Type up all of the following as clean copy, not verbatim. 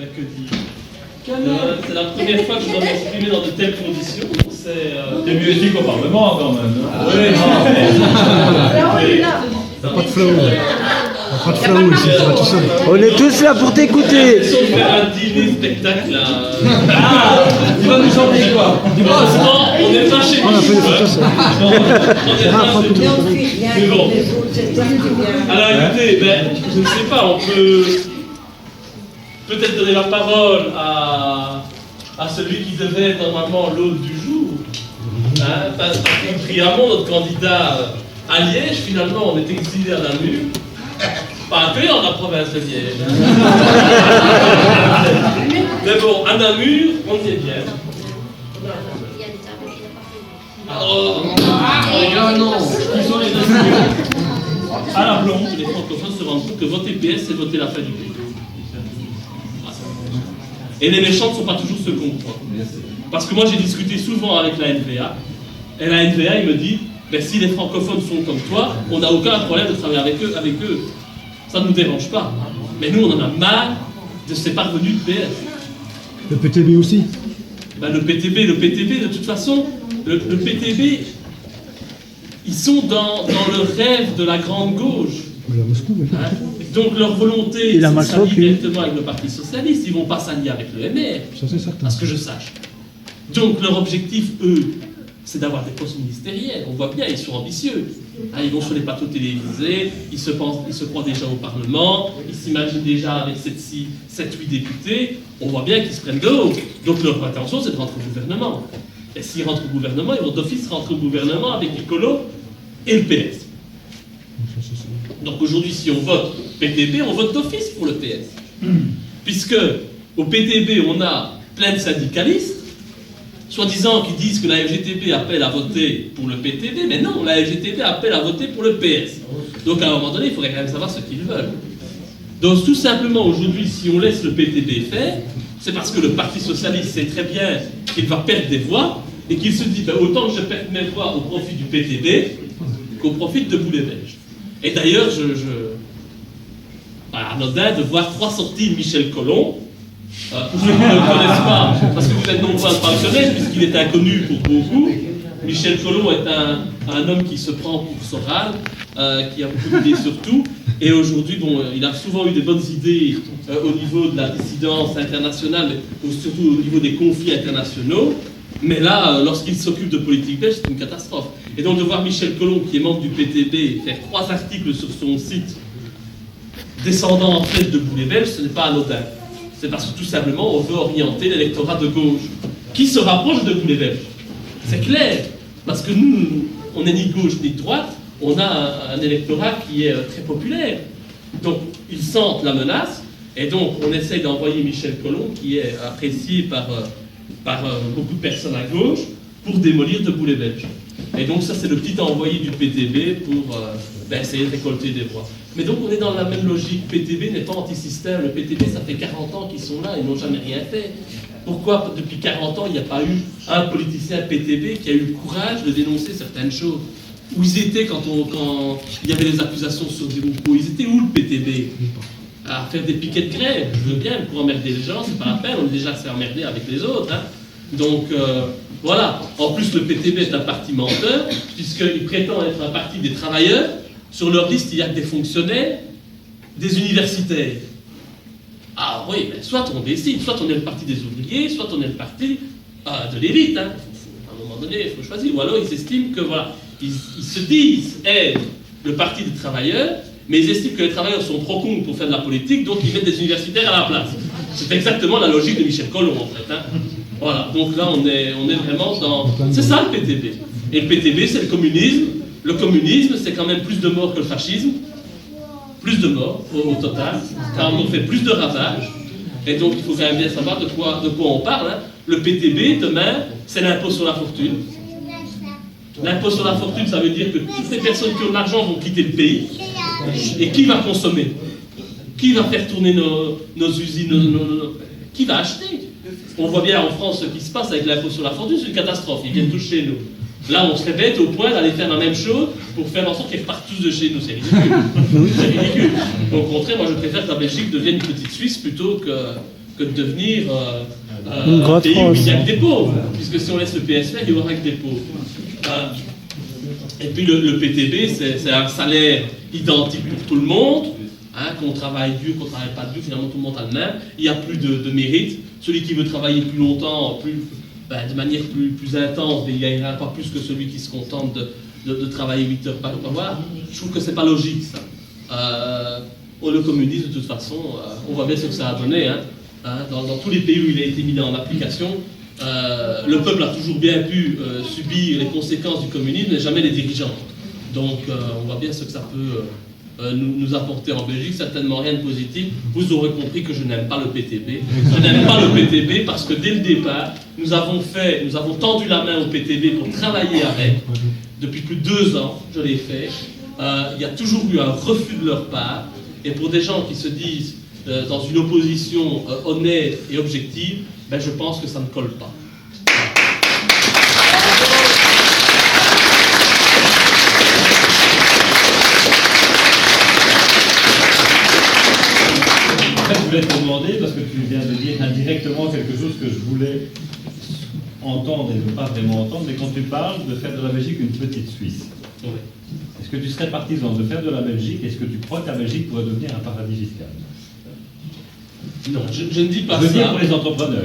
Mais que dire? C'est la première fois que je dois m'exprimer dans de telles conditions. C'est mieux ici qu'au Parlement quand même. Oui, T'as pas de flow. T'as pas de flow ici, tu vas tout seul. On est tous là pour t'écouter. j'ai l'impression de faire un dîner spectacle là. Tu vas nous chanter quoi? Heureusement, on n'est pas chez On a fait des nous. photos, ça. On est pas chez nous. Mais bon. Alors écoutez, je ne sais pas, on peut peut-être donner la parole à celui qui devait être normalement l'hôte du jour. Hein, Patrick Priamont, notre candidat à Liège, finalement on est exilé à Namur. Pas que dans la province de Liège. Mais bon, à Namur, on y est bien. Non. Qui sont les nationaux? À la plombe, les francophones se rendent compte que voter PS, c'est voter la fin du pays. Et les méchants ne sont pas toujours ceux qu'on croit. Parce que moi, j'ai discuté souvent avec la NVA, et la NVA, il me dit, ben, si les francophones sont comme toi, on n'a aucun problème de travailler avec eux. Ça ne nous dérange pas. Mais nous, on en a marre de ces parvenus de PS. Le PTB aussi. Ben, le PTB, de toute façon, le PTB, ils sont dans le rêve de la grande gauche. La Moscou, oui. Hein? Donc leur volonté, Il a c'est de mal s'allier choqué. directement avec le Parti Socialiste, ils ne vont pas s'allier avec le MR, Ça, c'est certain. à ce que je sache. Donc leur objectif, eux, c'est d'avoir des postes ministériels. On voit bien, ils sont ambitieux. Hein, ils vont sur les plateaux télévisés, ils se croient déjà au Parlement, ils s'imaginent déjà avec 7-8 députés. On voit bien qu'ils se prennent de haut. Donc leur intention, c'est de rentrer au gouvernement. Et s'ils rentrent au gouvernement, ils vont d'office rentrer au gouvernement avec Nicolo et le PS. Donc aujourd'hui, si on vote PTB, on vote d'office pour le PS. Puisque au PTB, on a plein de syndicalistes, soi-disant qui disent que la FGTB appelle à voter pour le PTB, mais non, la FGTB appelle à voter pour le PS. Donc à un moment donné, il faudrait quand même savoir ce qu'ils veulent. Donc tout simplement, aujourd'hui, si on laisse le PTB faire, c'est parce que le Parti Socialiste sait très bien qu'il va perdre des voix, et qu'il se dit, ben, autant que je perde mes voix au profit du PTB, qu'au profit de Boulay-Belge. Et d'ailleurs, anodin de voir 3 sorties de Michel Collomb. Pour ceux qui ne le connaissent pas, parce que vous êtes nombreux à le pas le connaître, puisqu'il est inconnu pour beaucoup, Michel Collomb est un homme qui se prend pour Soral, qui a beaucoup d'idées sur tout, et aujourd'hui, bon, il a souvent eu des bonnes idées au niveau de la dissidence internationale, mais surtout au niveau des conflits internationaux, mais là, lorsqu'il s'occupe de politique belge, c'est une catastrophe. Et donc de voir Michel Collomb, qui est membre du PTB, faire 3 articles sur son site, descendant en fait de Boulay-Belge, ce n'est pas anodin. C'est parce que tout simplement, on veut orienter l'électorat de gauche, qui se rapproche de Boulay-Belge. C'est clair, parce que nous, on n'est ni gauche ni droite, on a un électorat qui est très populaire. Donc, ils sentent la menace, et donc on essaye d'envoyer Michel Collomb, qui est apprécié par beaucoup de personnes à gauche, pour démolir de Boulay-Belge. Et donc ça, c'est le petit envoyé du PTB pour essayer de récolter des voix. Mais donc on est dans la même logique. PTB n'est pas anti-système. Le PTB, ça fait 40 ans qu'ils sont là, ils n'ont jamais rien fait. Pourquoi depuis 40 ans, il n'y a pas eu un politicien PTB qui a eu le courage de dénoncer certaines choses? Où ils étaient quand il y avait des accusations sur des groupes? Ils étaient où le PTB? À faire des piquets de grève, je veux bien, pour emmerder les gens, c'est pas la peine, on est déjà fait emmerder avec les autres. Hein. Donc voilà, en plus le PTB est un parti menteur, puisqu'il prétend être un parti des travailleurs. Sur leur liste, il y a que des fonctionnaires, des universitaires. Ah oui, ben, soit on décide, soit on est le parti des ouvriers, soit on est le parti de l'élite. Hein. À un moment donné, il faut choisir. Ou alors ils estiment que, voilà, ils se disent être le parti des travailleurs, mais ils estiment que les travailleurs sont trop cons pour faire de la politique, donc ils mettent des universitaires à la place. C'est exactement la logique de Michel Collomb, en fait. Hein. Voilà, donc là, on est vraiment dans... C'est ça, le PTB. Et le PTB, c'est le communisme. Le communisme, c'est quand même plus de morts que le fascisme. Plus de morts, au total. Car on fait plus de ravages. Et donc, il faut quand même bien savoir de quoi on parle. Hein. Le PTB, demain, c'est l'impôt sur la fortune. L'impôt sur la fortune, ça veut dire que toutes les personnes qui ont de l'argent vont quitter le pays. Et qui va consommer? Qui va faire tourner nos usines? Qui va acheter? On voit bien en France ce qui se passe avec l'impôt sur la fortune, c'est une catastrophe. Ils viennent tous chez nous. Là, on serait bête au point d'aller faire la même chose pour faire en sorte qu'ils repartent tous de chez nous. C'est ridicule. C'est ridicule. Au contraire, moi, je préfère que la Belgique devienne une petite Suisse plutôt que de devenir Une un grotte pays où France. il n'y a que des pauvres. Puisque si on laisse le PS faire, il n'y aura que des pauvres. Et puis le PTB, c'est un salaire identique pour tout le monde, hein, qu'on travaille dur, qu'on ne travaille pas dur, finalement tout le monde a le même. Il n'y a plus de mérite. Celui qui veut travailler plus longtemps, de manière plus intense, il ne gagnera pas plus que celui qui se contente de travailler 8 heures par mois. Je trouve que c'est pas logique ça. Le communisme, de toute façon, on voit bien ce que ça a donné. Dans tous les pays où il a été mis en application, le peuple a toujours bien pu subir les conséquences du communisme, mais jamais les dirigeants. Donc on voit bien ce que ça peut nous apporter en Belgique, certainement rien de positif. Vous aurez compris que je n'aime pas le PTB. Je n'aime pas le PTB parce que dès le départ, nous avons tendu la main au PTB pour travailler avec. Depuis plus de 2 ans, je l'ai fait. Il y a toujours eu un refus de leur part. Et pour des gens qui se disent dans une opposition honnête et objective, je pense que ça ne colle pas. Je voulais te demander, parce que tu viens de dire indirectement quelque chose que je voulais entendre et ne pas vraiment entendre, mais quand tu parles de faire de la Belgique une petite Suisse, Oui. est-ce que tu serais partisan de faire de la Belgique, est-ce que tu crois que la Belgique pourrait devenir un paradis fiscal? Non, je ne dis pas Je veux dire ça. pour les entrepreneurs.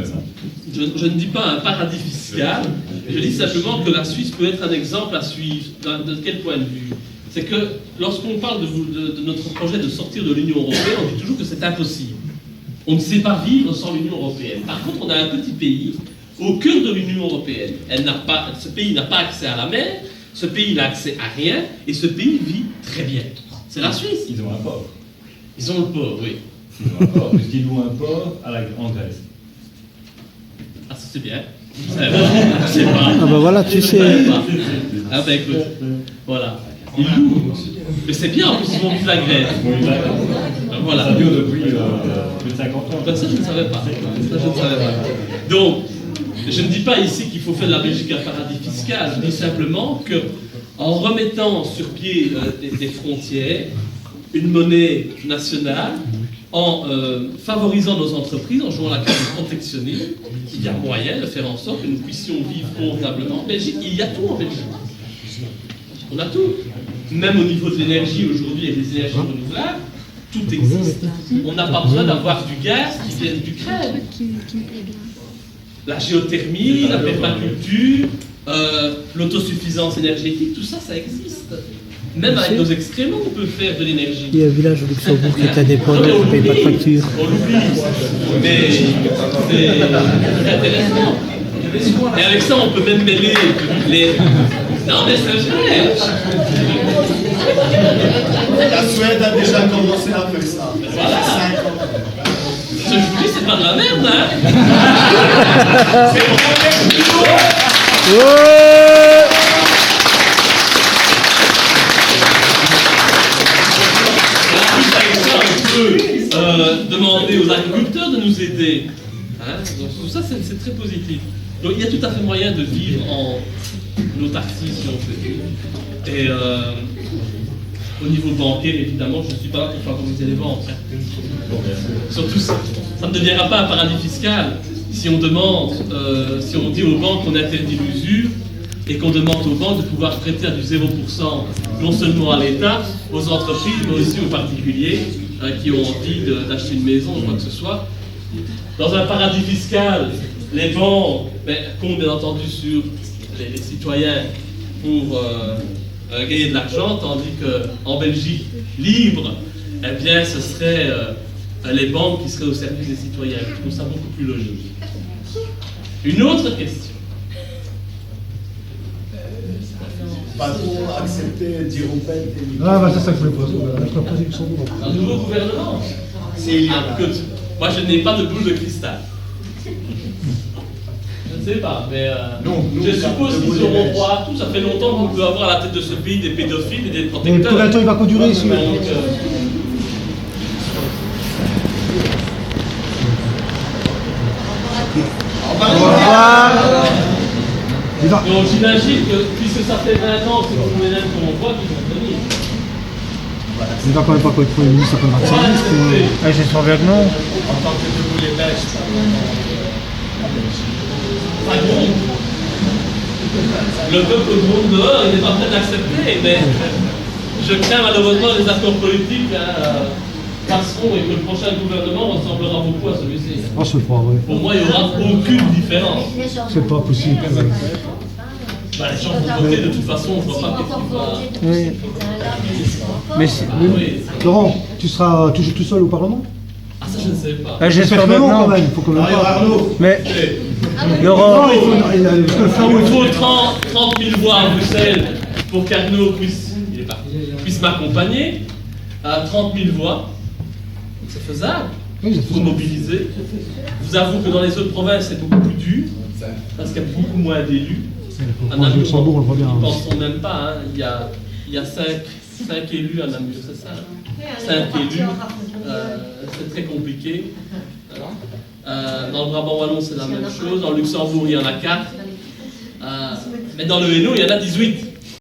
Je ne dis pas un paradis fiscal, je dis simplement que la Suisse peut être un exemple à suivre. De quel point de vue? C'est que lorsqu'on parle de notre projet de sortir de l'Union européenne, on dit toujours que c'est impossible. On ne sait pas vivre sans l'Union européenne. Par contre, on a un petit pays au cœur de l'Union européenne. Ce pays n'a pas accès à la mer, ce pays n'a accès à rien, et ce pays vit très bien. C'est la Suisse. Ils ont un port. Ils ont le port, oui. Ils ont un port, puisqu'ils louent un port en Grèce. Ah, ça c'est bien. Je sais pas. Ah bah voilà, tu Je sais. savais pas. Ah bah écoute, voilà. Ils louent. Mais c'est bien, en plus ils vont vivre la Grèce. Oui, d'accord. Voilà. Ça dure depuis plus de 50 ans. Ben, ça, je ne savais pas. Ça, je ne savais pas. Donc, je ne dis pas ici qu'il faut faire de la Belgique un paradis fiscal. Je dis simplement que, en remettant sur pied des frontières, une monnaie nationale, en favorisant nos entreprises, en jouant la carte du protectionnisme, il y a moyen de faire en sorte que nous puissions vivre convenablement. En Belgique, il y a tout en Belgique. On a tout. Même au niveau de l'énergie, aujourd'hui, il y a des énergies renouvelables. Tout existe. On n'a pas besoin d'avoir du gaz qui vient d'Ukraine. La géothermie, la permaculture, l'autosuffisance énergétique, tout ça, ça existe. Même avec nos excréments, on peut faire de l'énergie. Il y a un village au Luxembourg qui est indépendant, qui ne paye pas de facture. On l'oublie. Mais c'est intéressant. Et avec ça, on peut même mêler les... Non, mais c'est vrai. La Suède a déjà commencé à faire ça. Voilà. 5 ans. Ce que je vous dis, c'est pas de la merde, hein. C'est Ouais. demander aux agriculteurs de nous aider. Hein, donc, tout ça, c'est très positif. Donc il y a tout à fait moyen de vivre en autarcie, si on peut dire. Et au niveau bancaire, évidemment, je ne suis pas là pour favoriser les banques. Surtout, ça ne deviendra pas un paradis fiscal si on demande, si on dit aux banques qu'on interdit l'usure et qu'on demande aux banques de pouvoir prêter à du 0%, non seulement à l'État, aux entreprises, mais aussi aux particuliers qui ont envie d'acheter une maison ou quoi que ce soit. Dans un paradis fiscal, les banques comptent bien entendu sur les citoyens pour gagner de l'argent, tandis qu'en Belgique libre, eh bien, ce serait les banques qui seraient au service des citoyens. Je trouve ça beaucoup plus logique. Une autre question. Va-t-on accepter d'Européenne et Ah bah c'est ça que je voulais poser. Je dois poser Luxembourg. Un nouveau gouvernement. C'est Écoute, moi je n'ai pas de boule de cristal. Je ne sais pas, mais je suppose qu'ils auront droit à tout. Ça fait longtemps qu'on peut avoir à la tête de ce pays des pédophiles et des Et protecteurs. pour l'instant, il va conduire ici. Donc, Au revoir. donc j'imagine que puisque ça fait 20 ans que c'est pour les mêmes qu'on voit qu'ils vont venir. Il va quand même pas quoi être Premier ministre, ça peut être Voilà, service. écoutez, Ah, j'espère bien que non. en tant que debout les Ça gronde. Le peuple gronde dehors, il n'est pas prêt d'accepter, mais je crains malheureusement les accords politiques passeront et que le prochain gouvernement ressemblera beaucoup à celui-ci. Ah, c'est pas vrai. Pour moi, il n'y aura aucune différence. C'est pas possible. Bah, les gens vont voter de toute façon, je vois pas qu'est-ce qui va. Oui. Mais Oui. Laurent, tu seras toujours tout seul au Parlement? Ah, ça, je ne sais pas. J'espère que non, quand même. Il faut quand même pas. Arnaud, Mais Eh, Laurent, Non, il faut. Parce que le Flamand, Il faut 30 000 voix à Bruxelles pour qu'Arnaud puisse m'accompagner. À 30 000 voix, c'est faisable. Oui, Il faut mobiliser. Je vous avoue que dans les autres provinces, c'est beaucoup plus dur, parce qu'il y a beaucoup moins d'élus. Pour le Luxembourg, on le voit bien. Ils ne pensent même pas. Hein. Il y a 5 élus à Namur, c'est ça. 5 élus. C'est très compliqué. Dans le Brabant Wallon, c'est la même chose. Dans le Luxembourg, il y en a 4. Mais dans le Hainaut, il y en a 18.